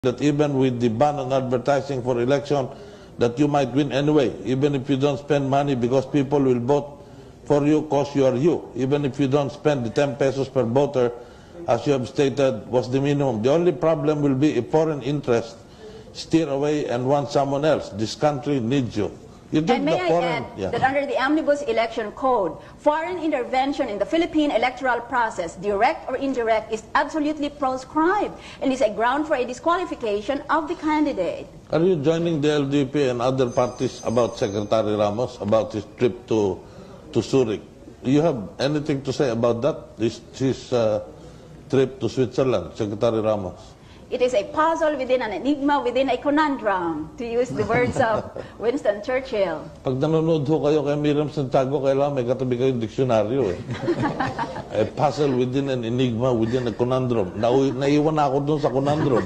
that even with the ban on advertising for election, that you might win anyway, even if you don't spend money, because people will vote for you because you are you. Even if you don't spend the 10 pesos per voter, as you have stated, was the minimum. The only problem will be if foreign interest steer away and want someone else. This country needs you. And may I add that under the Omnibus Election Code, foreign intervention in the Philippine electoral process, direct or indirect, is absolutely proscribed and is a ground for a disqualification of the candidate. Are you joining the LDP and other parties about Secretary Ramos, about his trip to Zurich? Do you have anything to say about that, his trip to Switzerland, Secretary Ramos? It is a puzzle within an enigma within a conundrum, to use the words of Winston Churchill. Pag nanonood ho kayo kay Miriam Santiago, kailangan may katabi kayong diksyonaryo. A puzzle within an enigma, within a conundrum. Naiwan na ako dun sa conundrum.